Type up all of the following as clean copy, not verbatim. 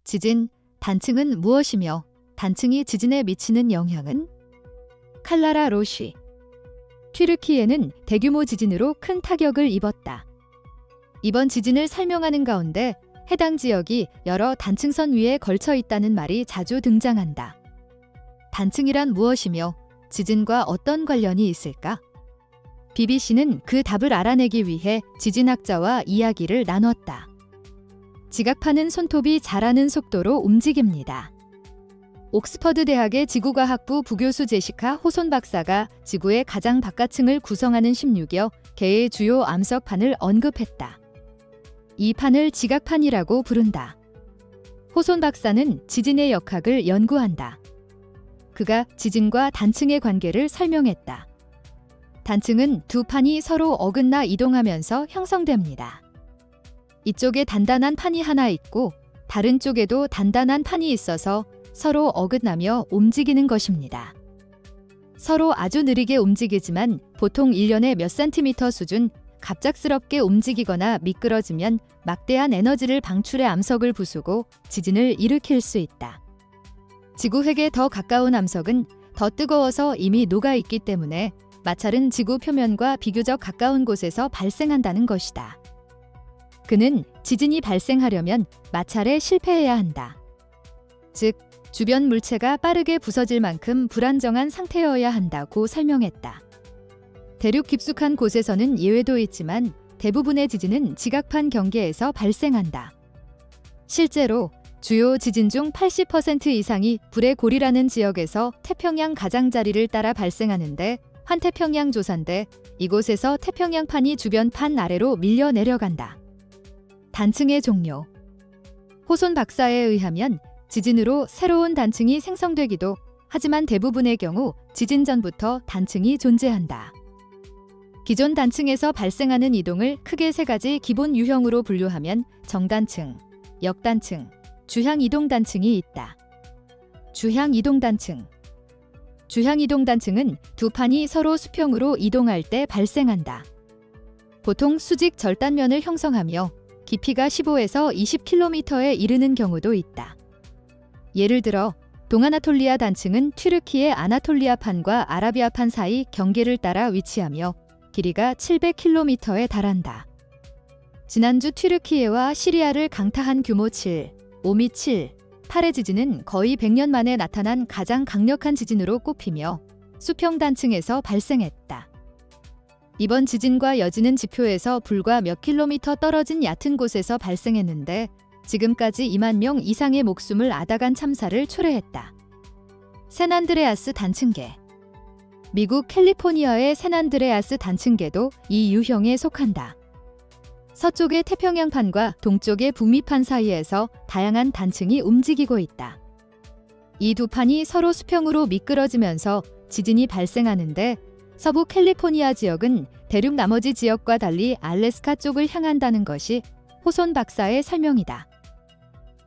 지진, 단층은 무엇이며 단층이 지진에 미치는 영향은? 칼라라 로쉬. 튀르키예는 대규모 지진으로 큰 타격을 입었다. 이번 지진을 설명하는 가운데 해당 지역이 여러 단층선 위에 걸쳐 있다는 말이 자주 등장한다. 단층이란 무엇이며 지진과 어떤 관련이 있을까? BBC는 그 답을 알아내기 위해 지진학자와 이야기를 나눴다. 지각파는 손톱이 자라는 속도로 움직입니다. 옥스퍼드 대학의 지구과학부 부교수 제시카 호손 박사가 지구의 가장 바깥층을 구성하는 16여 개의 주요 암석판을 언급했다. 이 판을 지각판이라고 부른다. 호손 박사는 지진의 역학을 연구한다. 그가 지진과 단층의 관계를 설명했다. 단층은 두 판이 서로 어긋나 이동하면서 형성됩니다. 이쪽에 단단한 판이 하나 있고 다른 쪽에도 단단한 판이 있어서 서로 어긋나며 움직이는 것입니다. 서로 아주 느리게 움직이지만 보통 1년에 몇 센티미터 수준, 갑작스럽게 움직이거나 미끄러지면 막대한 에너지를 방출해 암석을 부수고 지진을 일으킬 수 있다. 지구핵에 더 가까운 암석은 더 뜨거워서 이미 녹아있기 때문에 마찰은 지구 표면과 비교적 가까운 곳에서 발생한다는 것이다. 그는 지진이 발생하려면 마찰에 실패해야 한다. 즉, 주변 물체가 빠르게 부서질 만큼 불안정한 상태여야 한다고 설명했다. 대륙 깊숙한 곳에서는 예외도 있지만 대부분의 지진은 지각판 경계에서 발생한다. 실제로 주요 지진 중 80% 이상이 불의 고리라는 지역에서 태평양 가장자리를 따라 발생하는데 환태평양 조산대, 이곳에서 태평양판이 주변 판 아래로 밀려 내려간다. 단층의 종류. 호손 박사에 의하면 지진으로 새로운 단층이 생성되기도 하지만 대부분의 경우 지진 전부터 단층이 존재한다. 기존 단층에서 발생하는 이동을 크게 세 가지 기본 유형으로 분류하면 정단층, 역단층, 주향이동단층이 있다. 주향이동단층. 주향이동단층은 두 판이 서로 수평으로 이동할 때 발생한다. 보통 수직 절단면을 형성하며 깊이가 15에서 20km에 이르는 경우도 있다. 예를 들어 동아나톨리아 단층은 튀르키예 아나톨리아판과 아라비아판 사이 경계를 따라 위치하며 길이가 700km에 달한다. 지난주 튀르키예와 시리아를 강타한 규모 7, 5미 7, 8의 지진은 거의 100년 만에 나타난 가장 강력한 지진으로 꼽히며 수평 단층에서 발생했다. 이번 지진과 여진은 지표에서 불과 몇 킬로미터 떨어진 얕은 곳에서 발생했는데 지금까지 2만 명 이상의 목숨을 앗아간 참사를 초래했다. 샌안드레아스 단층계. 미국 캘리포니아의 샌안드레아스 단층계도 이 유형에 속한다. 서쪽의 태평양판과 동쪽의 북미판 사이에서 다양한 단층이 움직이고 있다. 이 두 판이 서로 수평으로 미끄러지면서 지진이 발생하는데 서부 캘리포니아 지역은 대륙 나머지 지역과 달리 알래스카 쪽을 향한다는 것이 호손 박사의 설명이다.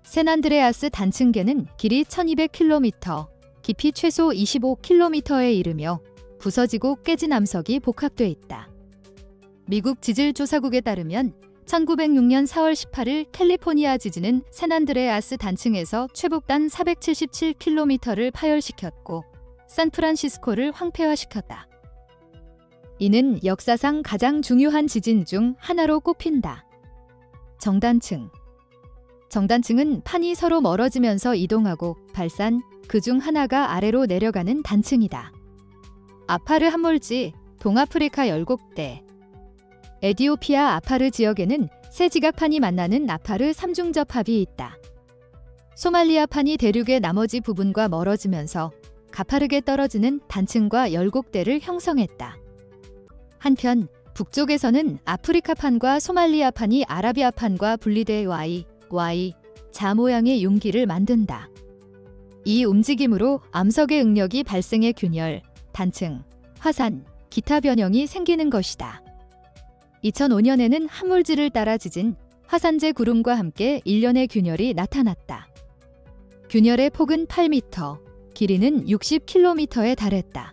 샌안드레아스 단층계는 길이 1200km, 깊이 최소 25km에 이르며 부서지고 깨진 암석이 복합돼 있다. 미국 지질조사국에 따르면 1906년 4월 18일 캘리포니아 지진은 샌안드레아스 단층에서 최북단 477km를 파열시켰고 샌프란시스코를 황폐화시켰다. 이는 역사상 가장 중요한 지진 중 하나로 꼽힌다. 정단층. 정단층은 판이 서로 멀어지면서 이동하고 발산, 그중 하나가 아래로 내려가는 단층이다. 아파르 함몰지, 동아프리카 열곡대. 에디오피아 아파르 지역에는 세 지각판이 만나는 아파르 삼중접합이 있다. 소말리아판이 대륙의 나머지 부분과 멀어지면서 가파르게 떨어지는 단층과 열곡대를 형성했다. 한편 북쪽에서는 아프리카판과 소말리아판이 아라비아판과 분리돼 Y 모양의 융기를 만든다. 이 움직임으로 암석의 응력이 발생해 균열, 단층, 화산, 기타 변형이 생기는 것이다. 2005년에는 함몰지를 따라 지진, 화산재 구름과 함께 일련의 균열이 나타났다. 균열의 폭은 8m, 길이는 60km에 달했다.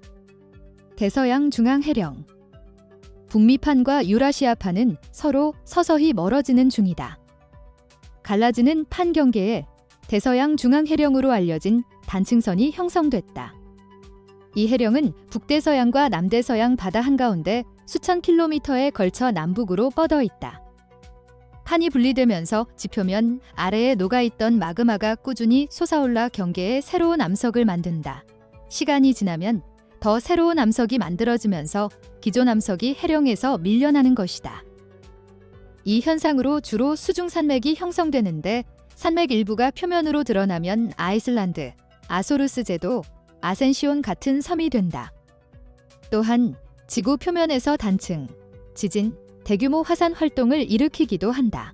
대서양 중앙 해령. 북미판과 유라시아판은 서로 서서히 멀어지는 중이다. 갈라지는 판 경계에 대서양 중앙해령으로 알려진 단층선이 형성됐다. 이 해령은 북대서양과 남대서양 바다 한가운데 수천 킬로미터에 걸쳐 남북으로 뻗어 있다. 판이 분리되면서 지표면 아래에 녹아있던 마그마가 꾸준히 솟아올라 경계에 새로운 암석을 만든다. 시간이 지나면 더 새로운 암석이 만들어지면서 기존 암석이 해령에서 밀려나는 것이다. 이 현상으로 주로 수중산맥이 형성되는데 산맥 일부가 표면으로 드러나면 아이슬란드, 아소르스 제도, 아센시온 같은 섬이 된다. 또한 지구 표면에서 단층, 지진, 대규모 화산 활동을 일으키기도 한다.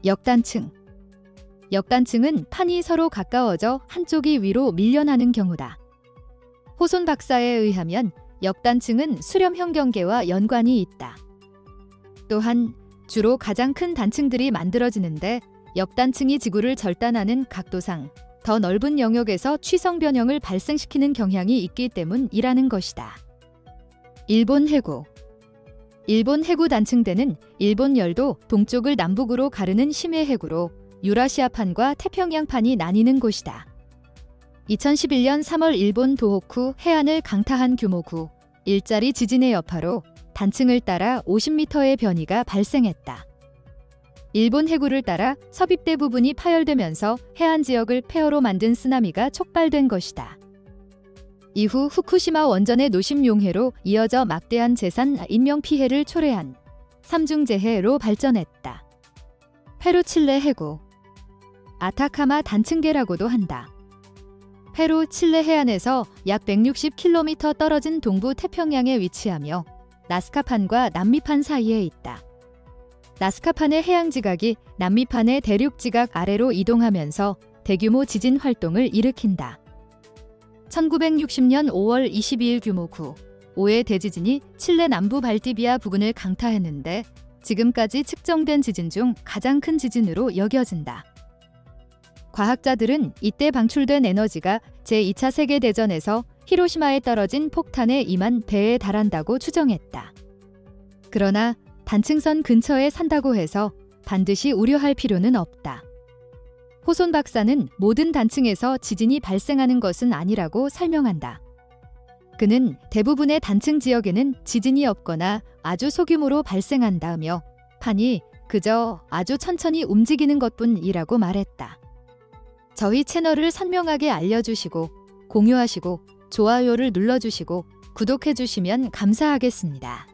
역단층. 역단층은 판이 서로 가까워져 한쪽이 위로 밀려나는 경우다. 호손 박사에 의하면 역단층은 수렴형 경계와 연관이 있다. 또한 주로 가장 큰 단층들이 만들어지는데 역단층이 지구를 절단하는 각도상 더 넓은 영역에서 취성 변형을 발생시키는 경향이 있기 때문이라는 것이다. 일본 해구. 일본 해구 단층대는 일본 열도 동쪽을 남북으로 가르는 심해 해구로 유라시아판과 태평양판이 나뉘는 곳이다. 2011년 3월 일본 도호쿠 해안을 강타한 규모 9.1짜리 지진의 여파로 단층을 따라 50m의 변이가 발생했다. 일본 해구를 따라 섭입대 부분이 파열되면서 해안 지역을 폐허로 만든 쓰나미가 촉발된 것이다. 이후 후쿠시마 원전의 노심 용해로 이어져 막대한 재산 인명피해를 초래한 삼중재해로 발전했다. 페루 칠레 해구. 아타카마 단층계라고도 한다. 페루 칠레 해안에서 약 160km 떨어진 동부 태평양에 위치하며 나스카판과 남미판 사이에 있다. 나스카판의 해양지각이 남미판의 대륙지각 아래로 이동하면서 대규모 지진 활동을 일으킨다. 1960년 5월 22일 규모 9.5의 대지진이 칠레 남부 발디비아 부근을 강타했는데 지금까지 측정된 지진 중 가장 큰 지진으로 여겨진다. 과학자들은 이때 방출된 에너지가 제2차 세계대전에서 히로시마에 떨어진 폭탄의 2만 배에 달한다고 추정했다. 그러나 단층선 근처에 산다고 해서 반드시 우려할 필요는 없다. 호손 박사는 모든 단층에서 지진이 발생하는 것은 아니라고 설명한다. 그는 대부분의 단층 지역에는 지진이 없거나 아주 소규모로 발생한다며 판이 그저 아주 천천히 움직이는 것뿐이라고 말했다. 저희 채널을 선명하게 알려주시고 공유하시고 좋아요를 눌러주시고 구독해주시면 감사하겠습니다.